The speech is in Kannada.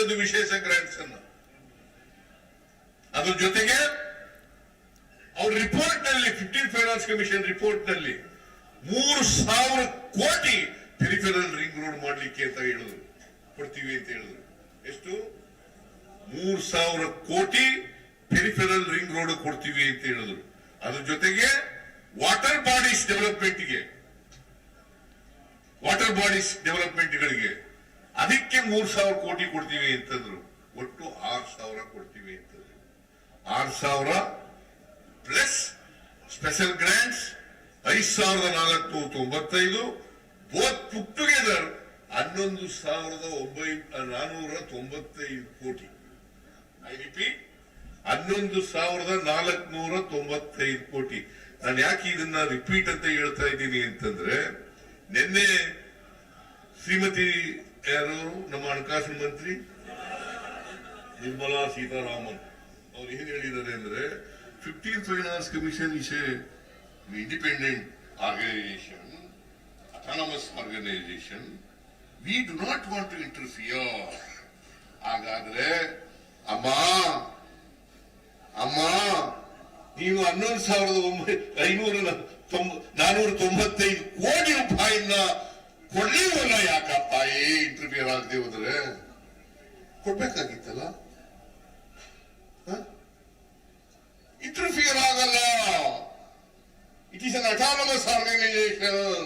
ಕೊಡುವಂತದ್ದು ವಿಶೇಷ ಗ್ರಾಂಟ್ಸ್ ಅನ್ನ. ಅದ್ರ ಜೊತೆಗೆ ಅವ್ರ ರಿಪೋರ್ಟ್ ನಲ್ಲಿ 15th ಫೈನಾನ್ಸ್ ಕಮಿಷನ್ ರಿಪೋರ್ಟ್ ನಲ್ಲಿ 3,000 ಕೋಟಿ ಪೆರಿಫೆರಲ್ ರಿಂಗ್ ರೋಡ್ ಮಾಡ್ಲಿಕ್ಕೆ ಅಂತ ಹೇಳಿದ್ರು, ಕೊಡ್ತೀವಿ ಅಂತ ಹೇಳಿದ್ರು. ಎಷ್ಟು? 3,000 ಕೋಟಿ ಪೆರಿಫೆರಲ್ ರಿಂಗ್ ರೋಡ್ ಕೊಡ್ತೀವಿ ಅಂತ ಹೇಳಿದ್ರು. ಅದ್ರ ಜೊತೆಗೆ ವಾಟರ್ ಬಾಡೀಸ್ ಡೆವಲಪ್ಮೆಂಟ್ಗಳಿಗೆ ಅದಕ್ಕೆ 3,000 ಕೋಟಿ ಕೊಡ್ತೀವಿ ಅಂತಂದ್ರು. ಒಟ್ಟು 6,000 ಕೊಡ್ತೀವಿ ಅಂತಂದ್ರು. 6,000 plus special grants 5,495, both put together 11,495 ಕೋಟಿ. ಐ ರಿಪೀಟ್, 11,495 ಕೋಟಿ. ನಾನು ಯಾಕೆ ಇದನ್ನ ರಿಪೀಟ್ ಅಂತ ಹೇಳ್ತಾ ಇದ್ದೀನಿ ಅಂತಂದ್ರೆ, ನಿನ್ನೆ ಶ್ರೀಮತಿ ಯಾರು ನಮ್ಮ ಹಣಕಾಸು ಮಂತ್ರಿ ನಿರ್ಮಲಾ ಸೀತಾರಾಮನ್ ಅವ್ರು ಏನ್ ಹೇಳಿದ್ದಾರೆ ಅಂದ್ರೆ, 15th finance commission is a independent organisation, autonomous organization, we do not want to interfere. ಹಾಗಾದ್ರೆ ಅಮ್ಮ ನೀವು 11,495 ಕೋಟಿ ರೂಪಾಯಿನ ಕೊಡ್ಲಿವಲ್ಲ, ಯಾಕಪ್ಪ ಇಂಟರ್ಫಿಯರ್ ಆಗದೆ ಹೋದ್ರೆ? ಕೊಡ್ಬೇಕಾಗಿತ್ತಲ್ಲ. ಇಂಟರ್ಫಿಯರ್ ಆಗಲ್ಲ. It is an autonomous organization.